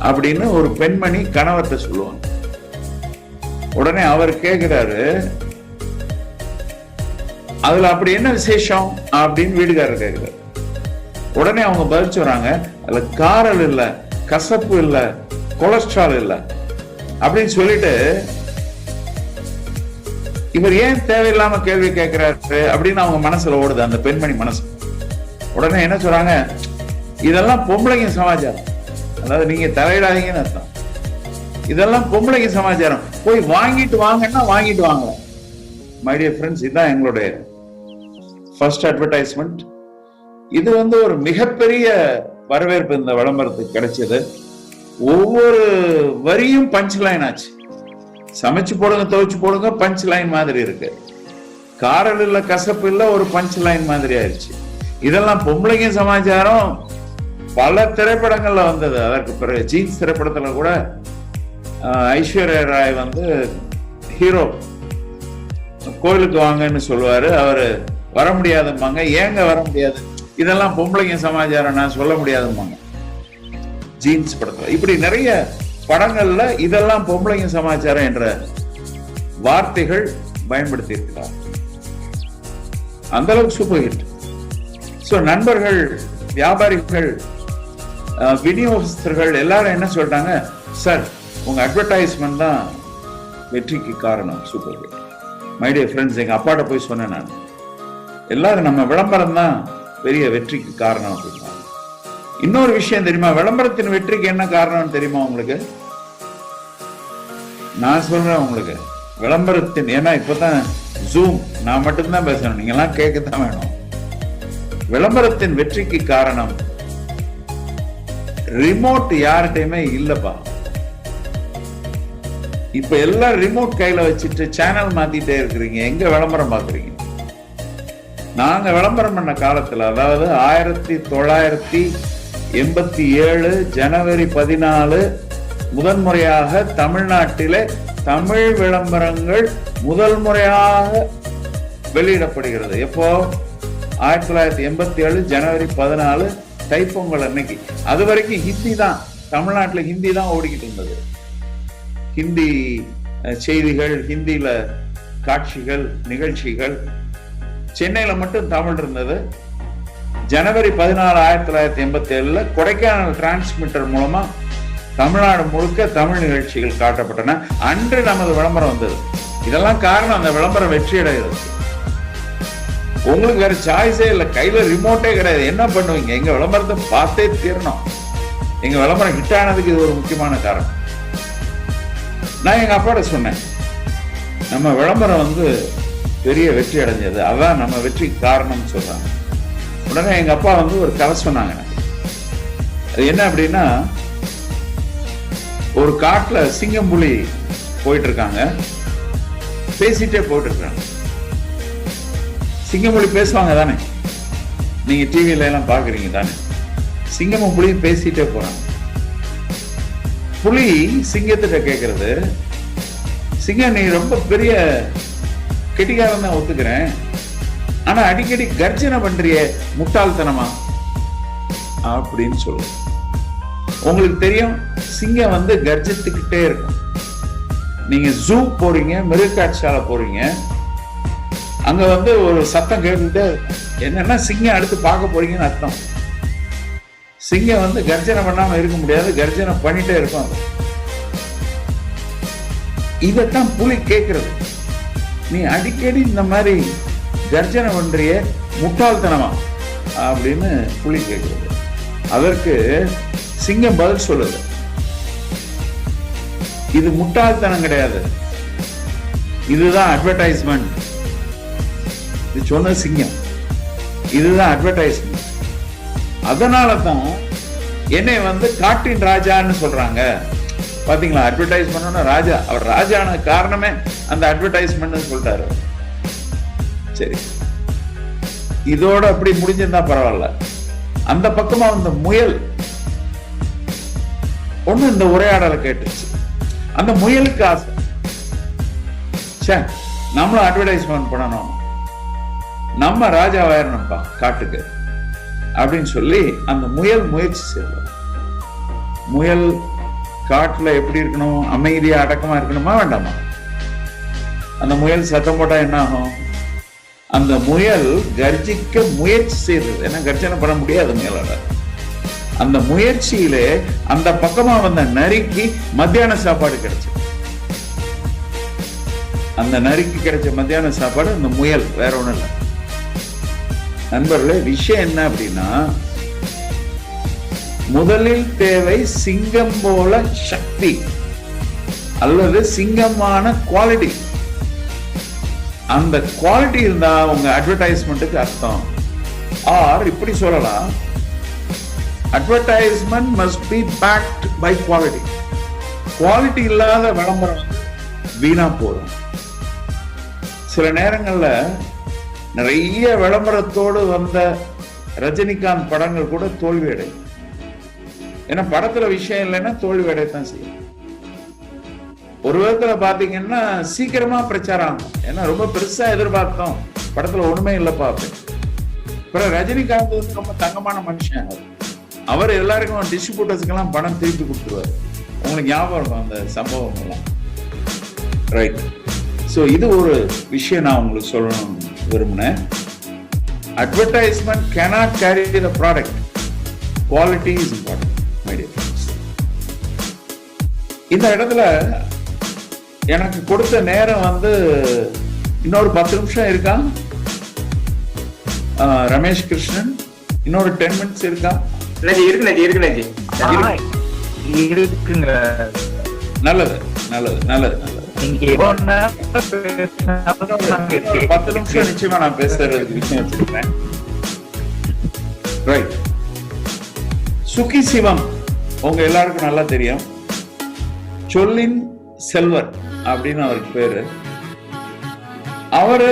அப்படின்னு ஒரு பெண்மணி கணவர்கிட்ட சொல்லுவாங்க. உடனே அவர் கேட்கிறாரு, அதுல அப்படி என்ன விசேஷம் அப்படின்னு வீடுகாரர் கேட்கிறாரு. உடனே அவங்க பதில் சொல்றாங்க, அதுல காரல் இல்ல, கசப்பு இல்ல, கொலஸ்ட்ரால் இல்ல அப்படின்னு சொல்லிட்டு, இவர் ஏன் தேவையில்லாம கேள்வி கேட்கிறாரு அப்படின்னு அவங்க மனசுல ஓடுது, அந்த பெண்மணி மனசு. உடனே என்ன சொல்றாங்க, இதெல்லாம் பொம்பளைங்க சமாச்சாரம், அதாவது நீங்க தலையிடாதீங்கன்னு அர்த்தம். இதெல்லாம் பொம்பளைங்க சமாச்சாரம், போய் வாங்கிட்டு வாங்கன்னா வாங்கிட்டு வாங்க. மை டியர் ஃப்ரெண்ட்ஸ், இதுதான் எங்களுடைய ஃபர்ஸ்ட் அட்வர்டைஸ்மெண்ட். இது ஒரு மிகப்பெரிய வரவேற்பு இந்த விளம்பரத்துக்கு கிடைச்சது. ஒவ்வொரு வரியும் பஞ்ச் லைன் ஆச்சு. சமைச்சு போடுங்க, துவைச்சு போடுங்க, பஞ்ச் லைன் மாதிரி இருக்கு. காரல் இல்ல, கசப்பு இல்ல, ஒரு பஞ்ச் லைன் மாதிரி ஆயிடுச்சு. இதெல்லாம் பொம்பளைங்க சமாச்சாரம் பல திரைப்படங்கள்ல வந்தது. அதற்கு பிறகு ஜீன்ஸ் திரைப்படத்துல கூட ஐஸ்வர்யா ராய் ஹீரோ கோயிலுக்கு வாங்கன்னு சொல்லுவாரு, அவரு வர முடியாதும்பாங்க. ஏங்க வர முடியாது? இதெல்லாம் பொம்பளைங்க சமாச்சாரம், நான் சொல்ல முடியாதும்பாங்க ஜீன்ஸ் படத்துல. இப்படி நிறைய படங்கள்ல இதெல்லாம் பொம்பளைங்க சமாச்சாரம் என்ற வார்த்தைகள் பயன்படுத்தி இருக்கிறார். அந்த அளவுக்கு சூப்பர் ஹிட். சோ நண்பர்கள், வியாபாரிகள், விநியோகஸ்தர்கள் எல்லாரும் என்ன சொல்றாங்க, சார் உங்க அட்வர்டைஸ்மெண்ட் தான் வெற்றிக்கு காரணம். Super hit. My dear friends, எங்க அப்பாட்ட போய் சொன்னேன் நான், எல்லாரும் நம்ம விளம்பரம் தான் பெரிய வெற்றிக்கு காரணம் அப்படின்னா. இன்னொரு விஷயம் தெரியுமா, விளம்பரத்தின் வெற்றிக்கு என்ன காரணம் தெரியுமா உங்களுக்கு? நான் சொல்றேன் உங்களுக்கு, விளம்பரத்தின், ஏன்னா இப்பதான் ஜூம் நான் மட்டும்தான் பேசணும், நீங்க எல்லாம் கேட்கத்தான் வேணும். விளம்பரத்தின் வெற்றிக்கு காரணம் ரிமோட் யார்கிட்டயுமே இல்லப்பா. இப்ப எல்லாம் ரிமோட் கையில வச்சுட்டு சேனல் மாத்திட்டே இருக்கிறீங்க, எங்க விளம்பரம் பாக்குறீங்க? நாங்க விளம்பரம் பண்ண காலத்துல, அதாவது 1987 ஜனவரி 14 முதன்முறையாக தமிழ்நாட்டிலே தமிழ் விளம்பரங்கள் முதல் முறையாக வெளியிடப்படுகிறது. எப்போ? 1987 ஜனவரி 14 தைப்பொங்கல் அன்னைக்கு. அது வரைக்கும் ஹிந்தி தான், தமிழ்நாட்டில் ஹிந்தி தான் ஓடிக்கிட்டு இருந்தது. ஹிந்தி செய்திகள், ஹிந்தியில காட்சிகள், நிகழ்ச்சிகள். சென்னையில மட்டும் தமிழ் இருந்தது. ஜனவரி 14 1987 கொடைக்கானல் டிரான்ஸ்மிட்டர் மூலமா தமிழ்நாடு முழுக்க தமிழ் நிகழ்ச்சிகள் காட்டப்பட்டன. அன்று நமது விளம்பரம் வந்தது. இதெல்லாம் காரணம் அந்த விளம்பரம் வெற்றி அடைகிறது. உங்களுக்கு வேற சாய்ஸே இல்லை, கையில ரிமோட்டே கிடையாது, என்ன பண்ணுவீங்க? எங்க விளம்பரத்தை பார்த்தே தீரணும். எங்க விளம்பரம் ஹிட் ஆனதுக்கு இது ஒரு முக்கியமான காரணம். நான் எங்க அப்பாட்ட சொன்னேன், நம்ம விளம்பரம் பெரிய வெற்றி அடைஞ்சது, அதான் நம்ம வெற்றி காரணம் சொல்றாங்க. உடனே எங்க அப்பா ஒரு கதை சொன்னாங்க. அது என்ன அப்படின்னா, ஒரு காட்டுல சிங்கம் புலி போயிட்டு இருக்காங்க, பேசிட்டே போயிட்டு இருக்காங்க. சிங்கம் புலி பேசுவாங்க தானே, நீங்க டிவில எல்லாம் பாக்குறீங்க தானே. சிங்கமும் புலியும் பேசிட்டே போறாங்க. புலி சிங்கத்திட்ட கேக்குறது, சிங்கம் நீ ரொம்ப பெரிய கெட்டிக்காரன் தான் ஒத்துக்கிறேன், ஆனா அடிக்கடி கர்ஜனை பண்றிய முட்டாள்தனமா அப்படின்னு சொல்லு. உங்களுக்கு தெரியும், சிங்கம் கர்ஜித்துக்கிட்டே இருக்கும். நீங்க ஜூ போறீங்க, மிருகக்காட்சியால போறீங்க, அங்க ஒரு சத்தம் கேட்டுக்கிட்டே என்னன்னா சிங்கம் அடுத்து பார்க்க போறீங்கன்னு அர்த்தம். சிங்கம் கர்ஜனை பண்ணாம இருக்க முடியாது, கர்ஜனை பண்ணிட்டே இருக்கும். இதத்தான் புலி கேட்கிறது. நீ அடிக்கடி இந்த மாதிரி கர்ஜனை பண்றிய முட்டாள்தனமா அப்படின்னு புலி கேட்கிறது. அதற்கு சிங்கம் பதில் சொல்லுது, இது முட்டாள்தனம் கிடையாது, இதுதான் அட்வர்டைஸ்மெண்ட். இது சொன்ன சிங்கம், இதுதான் அட்வர்டைஸ்மெண்ட். அதனாலதான் என்னை காட்டின் ராஜான்னு சொல்றாங்க. பாத்தீங்களா, அட்வர்டைஸ் பண்ண ராஜா, அவர் ராஜான காரணமே அந்த அட்வர்டைஸ்மெண்ட் சொல்லிட்டாரு. சரி, இதோட அப்படி முடிஞ்சிருந்தா பரவாயில்ல. அந்த பக்கமா முயல் ஒண்ணு இந்த உரையாடலை கேட்டுச்சு. அந்த முயலுக்கு ஆசை, நம்மளும் அட்வர்டைஸ்மெண்ட் பண்ணணும், நம்ம ராஜாவாயிரணும்ப்பா காட்டுக்கு அப்படின்னு சொல்லி அந்த முயல் முயற்சி செய்யல. முயல் காட்டுல எப்படி இருக்கணும், அமைதியா அடக்கமா இருக்கணுமா வேண்டாமா? அந்த முயல் சத்தம் போட்டா என்ன ஆகும்? அந்த முயல் கர்ஜிக்க முயற்சி செய்யறது, ஏன்னா கர்ஜனை பண்ண முடியாது முயலால. அந்த முயற்சியிலே அந்த பக்கமா நரிக்கு மத்தியான சாப்பாடு கிடைச்சு. அந்த நரிக்கு கிடைச்ச மத்தியான சாப்பாடு அந்த முயல், வேற ஒண்ணும் இல்லை. நண்பர்களே, விஷயம் என்ன அப்படின்னா, முதலில் தேவை சிங்கம் போல சக்தி அல்லது சிங்கமான குவாலிட்டி. அந்த குவாலிட்டி இருந்தா உங்க அட்வர்டைஸ்மெண்ட்டுக்கு அர்த்தம். ஆர் இப்படி சொல்லலாம், advertisement must be backed by quality. Quality இல்லாத விளம்பரம் வீணா போகும். சில நேரங்கள்ல நிறைய விளம்பரத்தோடு வந்த ரஜினிகாந்த் படங்கள் கூட தோல்வி அடையும். ஏன்னா படத்துல விஷயம் இல்லைன்னா தோல்வி அடையத்தான் செய்யும். ஒரு விதத்துல பாத்தீங்கன்னா சீக்கிரமா பிரச்சாரம் ஆகும். ஏன்னா ரொம்ப பெருசா எதிர்பார்த்தோம், படத்துல ஒண்ணுமே இல்லை பார்ப்பேன். அப்புறம் ரஜினிகாந்த் ரொம்ப தங்கமான மனுஷன். அவர் எல்லாருக்கும் டிஸ்ட்ரிபியூட்டர்ஸ்க்கு எல்லாம் பணம் திருப்பி கொடுத்துருவாரு. உங்களுக்கு ஞாபகம் இருக்கும் அந்த சம்பவம் எல்லாம், ரைட்? ஸோ இது ஒரு விஷயம் நான் உங்களுக்கு சொல்லணும் விரும்பினேன். Advertisement cannot carry the product. Quality is important, my dear friends. இந்த இடத்துல எனக்கு கொடுத்த நேரம் வந்து இன்னொரு 10 நிமிஷம் இருக்கா? ரமேஷ் கிருஷ்ணன், இன்னொரு 10 மினிட்ஸ் இருக்கா? இருக்குங்க. நல்லது நல்லது நல்லது நல்லது. 10 நிமிஷம் நிச்சயமா நான் பேசுறதுக்கு விஷயம் வச்சிருக்கேன். ரைட். சுகி சிவம் உங்க எல்லாருக்கும் நல்லா தெரியும். சொல்லின் செல்வர் அப்படின்னு அவருக்கு பேரு. அவரு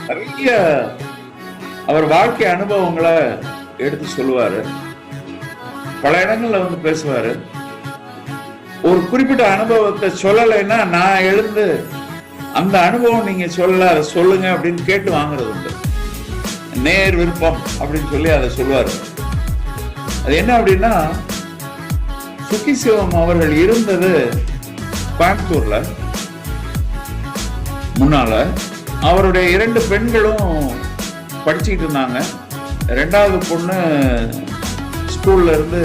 நிறைய அவர் வாழ்க்கை அனுபவங்களை எடுத்து சொல்லுவாரு, பல இடங்கள்ல வந்து பேசுவாரு. ஒரு குறிப்பிட்ட அனுபவத்தை சொல்லலைன்னா நான் எழுந்து அந்த அனுபவம் நீங்க சொல்லுங்க அப்படின்னு கேட்டு வாங்குறது உண்டு. நேர் விருப்பம் அப்படின்னு சொல்லி அதை சொல்லுவாரு. அது என்ன அப்படின்னா, சுகி சிவம் அவர்கள் இருந்தது கோயம்புத்தூர்ல. முன்னால அவருடைய 2 பெண்களும் படிச்சுக்கிட்டு இருந்தாங்க. 2வது பொண்ணு ஸ்கூல்ல இருந்து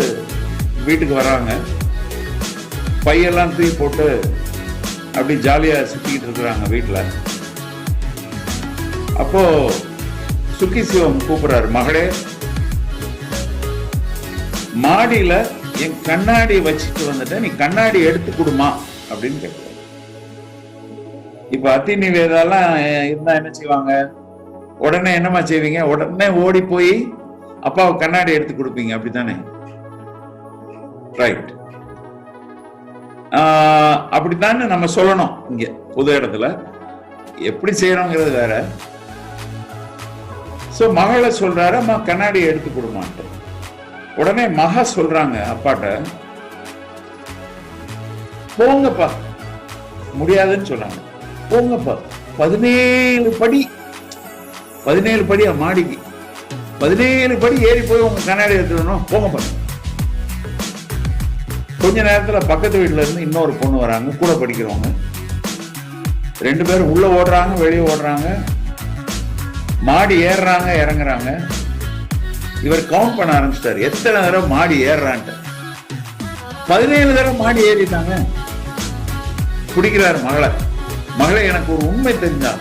வீட்டுக்கு வராங்க. பையெல்லாம் தூக்கி போட்டு அப்படி ஜாலியா சுத்திக்கிட்டு இருக்கிறாங்க வீட்டுல. அப்போ சுகி சிவம் கூப்பிடுறாரு, மகளே மாடியில என் கண்ணாடி வச்சுட்டு வந்துட்ட, நீ கண்ணாடி எடுத்து கொடுமா அப்படின்னு கேட்கிறாரு. இப்ப அத்தி நிவேதாலாம் இருந்தா என்ன செய்வாங்க? உடனே என்னமா செய்வீங்க? உடனே ஓடி போய் அப்பாவை கண்ணாடி எடுத்து கொடுப்பீங்க, அப்படித்தானே? ரைட். அப்படித்தானே நம்ம சொல்லணும். இங்க பொது இடத்துல எப்படி செய்யறோங்கிறது வேற. சோ மகளை சொல்றாரு, அம்மா கண்ணாடி எடுத்து கொடுமான்ட்டு. உடனே மக சொல்றாங்க அப்பாட்ட, போங்கப்பா, முடியாதுன்னு சொல்றாங்க. போங்கப்பா, 17 படி மாடிக்கு 17 படி ஏறி போய் உங்க கண்ணாடி எடுத்துடணும், போங்கப்பா. கொஞ்ச நேரத்துல பக்கத்து வீட்டுல இருந்து இன்னொரு பொண்ணு வராங்க, கூட படிக்கிறவங்க. 2 பேரும் உள்ள ஓடுறாங்க, வெளியே ஓடுறாங்க, மாடி ஏறுறாங்க, இறங்குறாங்க. இவர் கவுண்ட் பண்ண ஆரம்பிச்சிட்டாரு, எத்தனை தடவை மாடி ஏறுறான்ட்டு. 17 தடவை மாடி ஏறிட்டாங்க. குடிக்கிறாரு மகளை எனக்கு ஒரு உண்மை தெரிஞ்சா,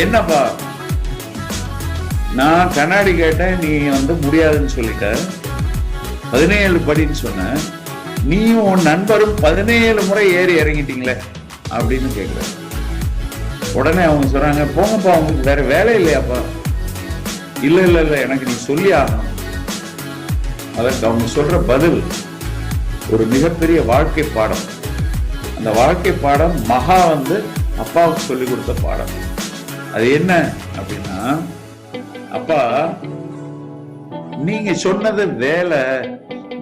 என்னப்பா நான் கண்ணாடி கேட்டேன், நீ வந்து முடியாதுன்னு சொல்லிட்ட, 17 படின்னு சொன்ன, நீயும் உன் நண்பரும் 17 முறை ஏறி இறங்கிட்டீங்களே அப்படின்னு கேட்கிறாரு. உடனே அவங்க சொல்றாங்க, போங்கப்பா, உங்களுக்கு வேற வேலை இல்லையாப்பா? இல்ல எனக்கு நீ சொல்லி ஆகணும். அதற்கு அவங்க சொல்ற பதில் ஒரு மிகப்பெரிய வாழ்க்கை பாடம். அந்த வாழ்க்கை பாடம் மகா வந்து அப்பாவுக்கு சொல்லி கொடுத்த பாடம். அது என்ன அப்படின்னா, அப்பா நீங்க சொன்னது வேலை,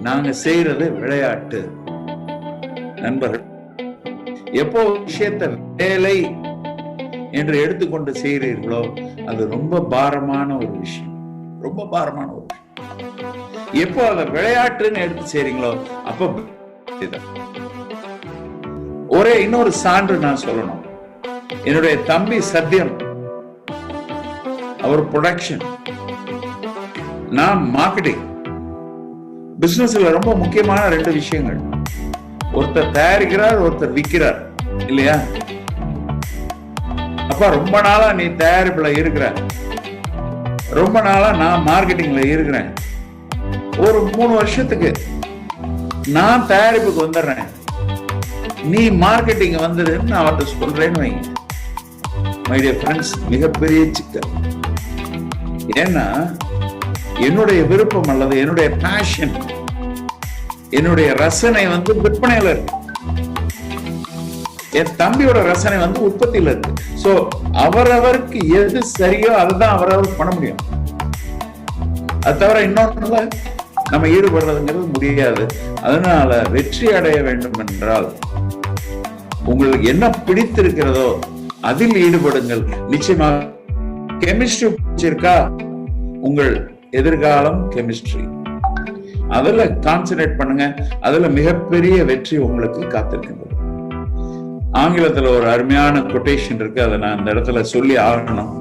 நாங்க செய்யறது விளையாட்டு. நண்பர்கள் எப்போ விஷயத்தை வேலை என்று எடுத்துக்கொண்டு செய்கிறீர்களோ அது ரொம்ப பாரமான ஒரு விஷயம், ரொம்ப பாரமான ஒரு விஷயம். எப்போ அதை விளையாட்டுன்னு எடுத்து செய்றீங்களோ அப்ப ஒரே இன்னொரு சான்று நான் சொல்லணும். என்னுடைய தம்பி சத்யம், அவர் ப்ரொடக்ஷன், நான் மார்க்கெட்டிங். பிசினஸ்ல ரொம்ப முக்கியமான 2 விஷயங்கள், ஒருத்தர் தயாரிக்கிறார், ஒருத்தர் விற்கிறார், இல்லையா? அப்பா ரொம்ப நாளா நீ தயாரிப்புல இருக்கிற, ரொம்ப நாளா நான் மார்க்கெட்டிங்ல இருக்கிறேன். ஒரு 3 வருஷத்துக்கு நான் தயாரிப்புக்கு வந்துடுறேன், நீ மார்க்கெட்டிங் வந்துடுன்னு நான் அவர்கிட்ட சொல்றேன்னு வைங்க. மை டியர் ஃப்ரெண்ட்ஸ், மிகப்பெரிய சிக்கல். ஏன்னா என்னுடைய விருப்பம் அல்லது என்னுடைய பேஷன், என்னுடைய ரசனை வந்து விற்பனையில இருக்கு, என் தம்பியோட ரசனை வந்து உற்பத்தியில இருக்கு. சோ அவரவருக்கு எது சரியோ அதுதான் அவரவருக்கு பண்ண முடியும். அது தவிர இன்னொன்னுல நம்ம ஈடுபடுறதுங்கிறது முடியாது. அதனால வெற்றி அடைய வேண்டும் என்றால் உங்களுக்கு என்ன பிடித்திருக்கிறதோ அதில் ஈடுபடுங்கள். நிச்சயமாக கெமிஸ்ட்ரி பிடிச்சிருக்கா, உங்கள் எதிர்காலம் கெமிஸ்ட்ரி. அதுல கான்சென்ட்ரேட் பண்ணுங்க. அதுல மிகப்பெரிய வெற்றி உங்களுக்கு காத்திருக்கின்றது. ஆங்கிலத்துல ஒரு அருமையான கொட்டேஷன் இருக்கு, அதை நான் இந்த இடத்துல சொல்லி ஆகணும்.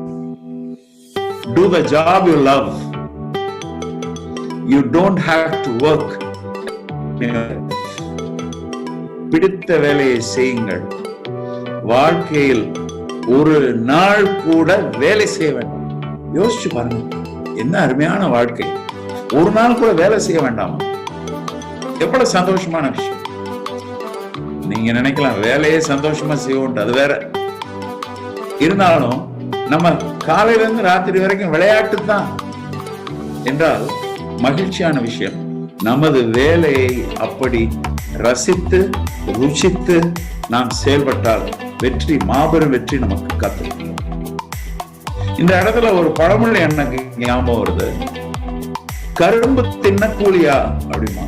Do the job you love. You don't have to work. பிடித்த வேலையை செய்யுங்கள். வாழ்க்கையில் ஒரு நாள் கூட வேலை செய்ய வேண்டாம். யோசிச்சு பாருங்க, என்ன அருமையான வாழ்க்கை. ஒரு நாள் கூட வேலை செய்ய வேண்டாம். எவ்வளவு சந்தோஷமான விஷயம். நீங்க நினைக்கலாம் வேலையே சந்தோஷமா செய்வோம், அது வேற. இருந்தாலும் நம்ம காலையில இருந்து ராத்திரி வரைக்கும் விளையாட்டு தான் என்றால் மகிழ்ச்சியான விஷயம். நமது வேலையை அப்படி ரசித்து ருசித்து நாம் செயல்பட்டால் வெற்றி, மாபெரும் வெற்றி நமக்கு காத்திருக்கும். இந்த இடத்துல ஒரு பழமொழி எனக்கு ஞாபகம் வருது. கரும்பு தின்ன கூலியா அப்படிமா.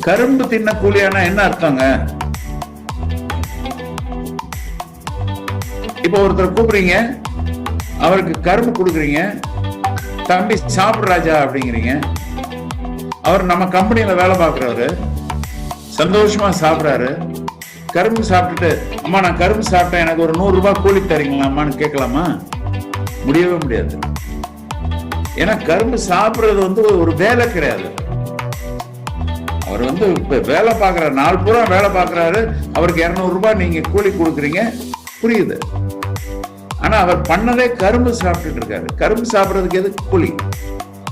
கரும்பு தின்ன கூலியானா என்ன அர்த்தங்க? இப்ப ஒருத்தர் கூப்பிடுறீங்க, அவருக்கு கரும்பு கொடுக்குறீங்க, தம்பி சாப்பிடு ராஜா அப்படிங்கிறீங்க. அவர் நம்ம கம்பெனியில வேலை பார்க்கிறவரு, சந்தோஷமா சாப்பிடுறாரு. கரும்பு சாப்பிட்டுட்டு, அம்மா நான் கரும்பு சாப்பிட்டேன், எனக்கு ஒரு 100 ரூபாய் கூலி தரீங்களாமான்னு கேட்கலாமா? முடியவே முடியாது. ஏன்னா கரும்பு சாப்பிடுறது ஒரு வேலை கிடையாது. அவர் இப்ப வேலை பார்க்கிற நாள் பூரா வேலை பார்க்கிறாரு, அவருக்கு 200 ரூபாய் நீங்க கூலி கொடுக்குறீங்க, புரியுது. ஆனா அவர் பண்ணதே கரும்பு சாப்பிட்டுட்டு இருக்காரு. கரும்பு சாப்பிடுறதுக்கு எதுக்கு கூலி?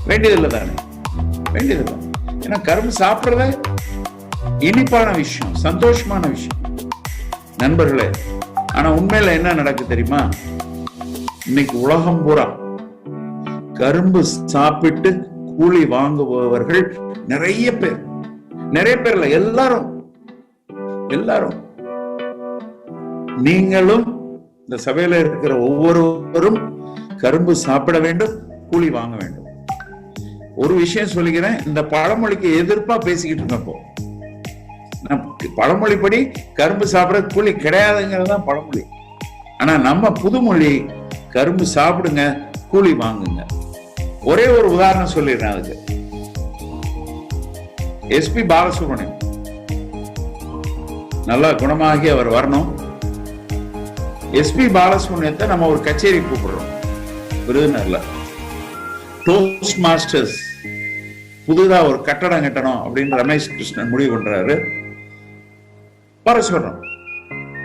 வேண்டியதில்லை தானே? வேண்டியதில்லை. ஏன்னா கரும்பு சாப்பிடுறதே இனிப்பான விஷயம், சந்தோஷமான விஷயம் நண்பர்களே. ஆனா உண்மையில என்ன நடக்கு தெரியுமா? இன்னைக்கு உலகம் பூரா கரும்பு சாப்பிட்டு கூலி வாங்குபவர்கள் நிறைய பேர். நிறைய பேர்ல எல்லாரும் எல்லாரும் நீங்களும் இந்த சபையில இருக்கிற ஒவ்வொருவரும் கரும்பு சாப்பிட வேண்டும், கூலி வாங்க வேண்டும். ஒரு விஷயம் சொல்லிக்கிறேன், இந்த பழமொழிக்கு எதிர்ப்பா பேசிக்கிட்டு இருக்கப்போ, பழமொழிப்படி கரும்பு சாப்பிட கூலி கிடையாதுங்கிறதுதான் பழமொழி. ஆனா நம்ம புதுமொழி, கரும்பு சாப்பிடுங்க, கூலி வாங்குங்க. ஒரே ஒரு உதாரணம் சொல்லிடுறேன் அதுக்கு. எஸ்பி பாலசுப்ரமணியம் நல்லா குணமாகி அவர் வரணும். எஸ்பி பாலசுப்ரமணியத்தை நம்ம ஒரு கச்சேரி கூப்பிடுறோம் விருதுநகர்ல. டோஸ்ட் மாஸ்டர்ஸ் புதுதா ஒரு கட்டடம் கட்டணும் அப்படின்னு ரமேஷ் கிருஷ்ணன் முடிவு பண்றாரு. வர சொல்றோம்.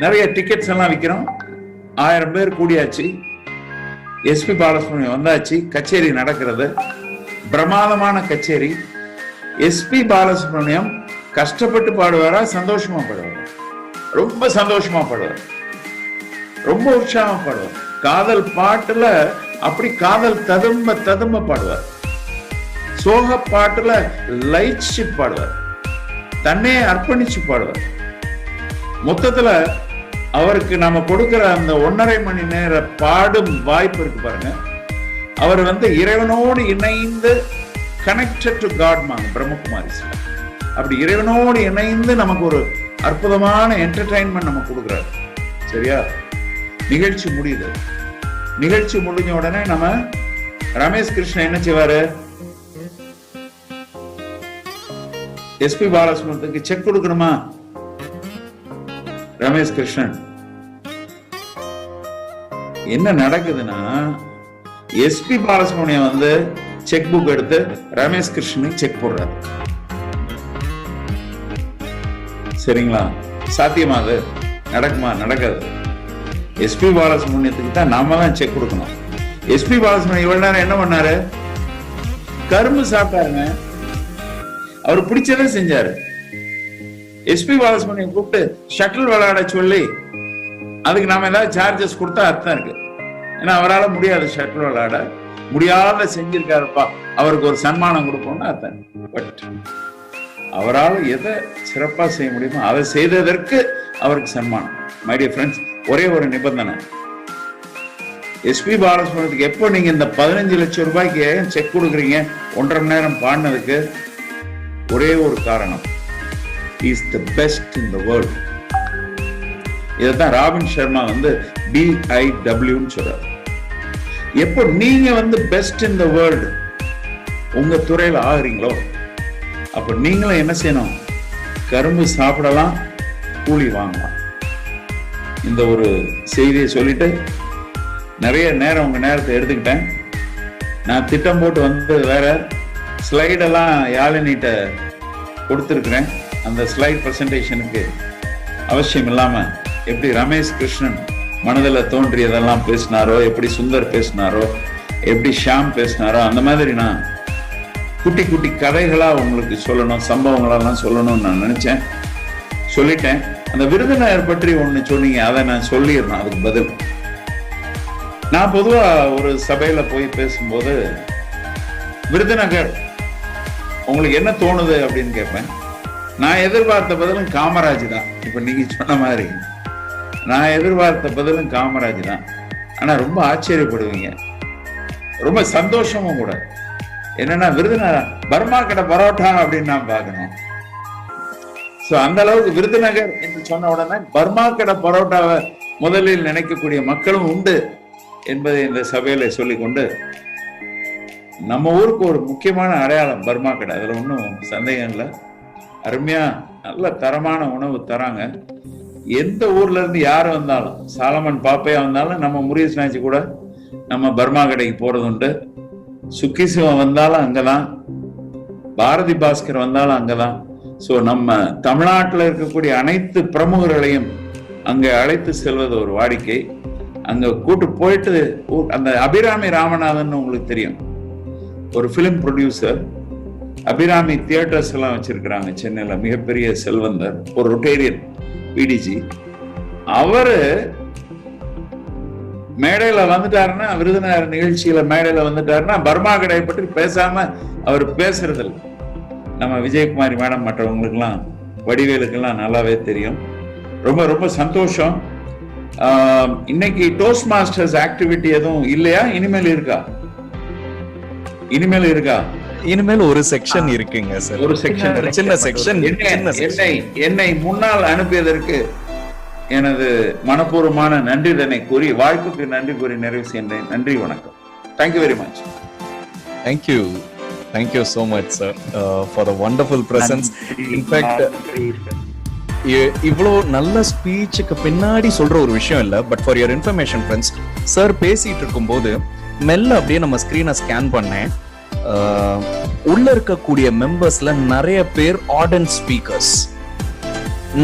நிறைய டிக்கெட்ஸ் எல்லாம் விற்கிறோம். 1000 பேர் கூடியாச்சு. எஸ்பி பாலசுப்ரமணியம் வந்தாச்சு. கச்சேரி நடக்கிறது. பிரமாதமான கச்சேரி. எஸ்பி பாலசுப்ரமணியம் கஷ்டப்பட்டு பாடுவாரா, சந்தோஷமா பாடுவாரா? ரொம்ப சந்தோஷமா பாடுவார், ரொம்ப உற்சாகமா பாடுவார். காதல் பாட்டுல அப்படி காதல் ததும்ப ததும்ப பாடுவார். சோக பாட்டுல லைட்சி பாடுவார், தன்னை அர்ப்பணிச்சு பாடுவார். மொத்தத்துல அவருக்கு நாம கொடுக்கிற அந்த 1.5 மணி நேர பாடும் வாய்ப்பு இருக்கு பாருங்க. அவர் இறைவனோடு இணைந்து கனெக்டட் டு காட் மாங்க பிரம்மகுமாரி. அப்படி இறைவனோடு இணைந்து நமக்கு ஒரு அற்புதமான என்டர்டைன்மெண்ட் நம்ம கொடுக்குறாரு. சரியா? நிகழ்ச்சி முடியுது. நிகழ்ச்சி முடிஞ்ச உடனே நம்ம ரமேஷ் கிருஷ்ணன் என்ன செய்வாரு? எஸ்பி பாலசுப்ரமணியத்துக்கு செக் கொடுக்கணுமா? ரமேஷ் கிருஷ்ணன் என்ன நடக்குதுன்னா, எஸ்பி பாலசுப்ரமணியம் செக் புக் எடுத்து ரமேஷ் கிருஷ்ணனுக்கு செக் போடுறாரு. சரிங்களா? சாத்தியமா? அது நடக்குமா? நடக்காது. எஸ்பி பாலசுப்ரமணியத்துக்கு தான் நாம தான் செக் கொடுக்கணும். எஸ்பி பாலசுப்ரமணியம் இவ்வளவு நேரம் என்ன பண்ணாரு? கரும்பு சாப்பிட்டாருங்க. அவர் பிடிச்சதை செஞ்சாரு. எஸ்பி பாலசுப்ரமணியம் கூப்பிட்டு ஷட்டில் விளையாட சொல்லி அதுக்கு நாம ஏதாவது சார்ஜஸ் கொடுத்தா அர்த்தம் இருக்கு. ஏன்னா அவரால் முடியாது, ஷட்டில் விளையாட முடியாத செஞ்சிருக்காருப்பா, அவருக்கு ஒரு சன்மானம் கொடுப்போம்னு அர்த்தம். பட் அவரால் எதை சிறப்பா செய்ய முடியுமோ அதை செய்ததற்கு அவருக்கு சன்மானம். மை டியர் ஃப்ரெண்ட்ஸ், ஒரே ஒரு நிபந்தனை. எஸ்பி பாலசுப்ரமணியத்துக்கு எப்போ நீங்க இந்த 15 லட்சம் ரூபாய்க்கு செக் கொடுக்குறீங்க 1.5 மணி நேரம் பாடினதுக்கு, ஒரே ஒரு காரணம், is the best in the world. இதைத்தான் ராபின் சர்மா BIW சொல்றாரு. எப்போ நீங்க பெஸ்ட் இன் த வேர்ல்ட், உங்க துறையில ஆகுறீங்களோ, அப்ப நீங்களும் என்ன செய்யணும்? கரும்பு சாப்பிடலாம், கூலி வாங்கலாம். இந்த ஒரு செய்தியை சொல்லிட்டு நிறைய நேரம் உங்க நேரத்தை எடுத்துக்கிட்டேன். நான் திட்டம் போட்டு வந்து வேற ஸ்லைடெல்லாம் யாழினிட்ட கொடுத்துருக்குறேன். அந்த ஸ்லைட் பிரசன்டேஷனுக்கு அவசியம் இல்லாம எப்படி ரமேஷ் கிருஷ்ணன் மனதில் தோன்றியதெல்லாம் பேசினாரோ, எப்படி சுந்தர் பேசினாரோ, எப்படி ஷாம் பேசினாரோ, அந்த மாதிரி நான் குட்டி குட்டி கதைகளா உங்களுக்கு சொல்லணும், சம்பவங்களெல்லாம் சொல்லணும்னு நான் நினைச்சேன், சொல்லிட்டேன். அந்த விருதுநகர் பற்றி ஒண்ணு சொன்னீங்க, அதை நான் சொல்லிடுறேன். அதுக்கு பதில் நான் பொதுவா ஒரு சபையில போய் பேசும்போது விருதுநகர் உங்களுக்கு என்ன தோணுது அப்படின்னு கேட்பேன். நான் எதிர்பார்த்த பதிலும் காமராஜ் தான். இப்ப நீங்க சொன்ன மாதிரி நான் எதிர்பார்த்த பதிலும் காமராஜ் தான். ஆனா ரொம்ப ஆச்சரியப்படுவீங்க, ரொம்ப சந்தோஷமும் கூட. என்னன்னா விருதுநகர் பர்மா கடை பரோட்டா அப்படின்னு நான் பார்க்கணும். சோ அந்த அளவுக்கு விருதுநகர் என்று சொன்ன உடனே பர்மா கடை பரோட்டாவை முதலில் நினைக்கக்கூடிய மக்களும் உண்டு என்பதை இந்த சபையில சொல்லிக்கொண்டு, நம்ம ஊருக்கு ஒரு முக்கியமான அடையாளம் பர்மா கடை, அதுல ஒன்றும் சந்தேகம் இல்லை. அருமையா நல்ல தரமான உணவு தராங்க. எந்த ஊர்ல இருந்து யாரு வந்தாலும், சாலமன் பாப்பையா வந்தாலும் நம்ம முருகேசனாச்சி கூட நம்ம பர்மா கடைக்கு போறது உண்டு. சுக்கி சிவம் வந்தாலும் அங்கதான், பாரதி பாஸ்கர் வந்தாலும் அங்கதான். சோ நம்ம தமிழ்நாட்டில் இருக்கக்கூடிய அனைத்து பிரமுகர்களையும் அங்க அழைத்து செல்வது ஒரு வாடிக்கை. அங்க கூட்டு போயிட்டு அந்த அபிராமி ராமநாதன் உங்களுக்கு தெரியும், ஒரு பிலிம் ப்ரொடியூசர். அபிராமி தியேட்டர்ஸ் எல்லாம் வச்சிருக்கிறாங்க சென்னையில, மிகப்பெரிய செல்வந்தர், ஒரு ரொட்டேரியன் பிடிஜி. அவரு மேடையில வந்துட்டாருன்னா, விருதுநகர் நிகழ்ச்சியில மேடையில வந்துட்டாருன்னா பர்மா கடையை பற்றி பேசாம அவர் பேசுறது இல்லை. நம்ம விஜயகுமாரி மேடம் மற்றவங்களுக்கு எல்லாம், வடிவேலுக்கெல்லாம் நல்லாவே தெரியும். ரொம்ப ரொம்ப சந்தோஷம். இன்னைக்கு டோஸ்ட் மாஸ்டர்ஸ் ஆக்டிவிட்டி எதுவும் இல்லையா? இனிமேல் இருக்கா? இனிமேல் ஒரு செக்ஷன் இருக்குங்க சார், ஒரு செக்ஷன், சின்ன செக்ஷன். என்னை முன்னால் அனுப்பியதற்கு எனது மனப்பூர்வமான நன்றிதனை கூறி, வாய்ப்புக்கு நன்றி கூறி நிறைவு செய்கின்றேன். நன்றி, வணக்கம். Thank you very much. Thank you so much, sir, for the wonderful presence. In fact, இவ்வளோ நல்ல ஸ்பீச்சுக்கு பின்னாடி சொல்ற ஒரு விஷயம் இல்லை, but for your information friends, sir பேசிட்டு இருக்கும்போது மெல்ல அப்படியே நம்ம ஸ்கிரீனை ஸ்கேன் பண்ணேன். உள்ள இருக்கக்கூடிய மெம்பர்ஸ்ல நிறைய பேர் ஆர்டன்ட் ஸ்பீக்கர்ஸ்,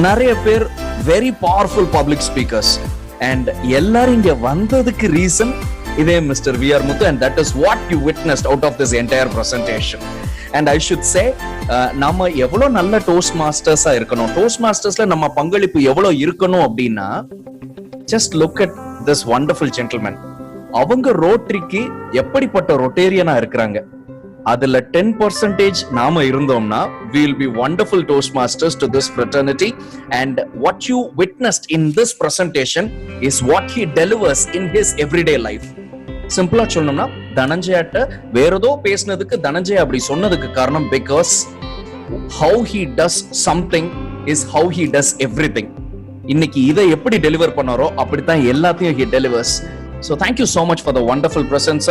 நிறைய பேர் very powerful public speakers. And எல்லாரும் இங்க வந்ததுக்கு ரீசன் இதே mister V R Muthu, and that is what you witnessed out of this entire presentation. And I should say, நம்ம எவ்வளவு நல்ல டோஸ்ட் மாஸ்டர்ஸா இருக்கணும், டோஸ்ட் மாஸ்டர்ஸ்ல நம்ம பங்களிப்பு எவ்வளவு இருக்கணும் அப்படின்னா, just look at this wonderful gentleman. அவங்க ரோட்டரிக்கு எப்படிப்பட்ட ரொட்டேரியனா இருக்கிறாங்க, அதுல 10% நாம இருந்தோம்னா we will be wonderful toastmasters to this fraternity. And what you witnessed in this presentation is what he delivers in his everyday life. சிம்பிளா சொல்லணும்னா, தனஞ்சயாட்ட வேற ஏதோ பேசினதுக்கு தனஞ்சய அப்படி சொன்னதுக்கு காரணம், because how he does something is how he does everything. இன்னைக்கு இதை எப்படி டெலிவர் பண்ணாரோ அப்படித்தான் எல்லாத்தையும் he delivers. So thank you so much for the wonderful presence.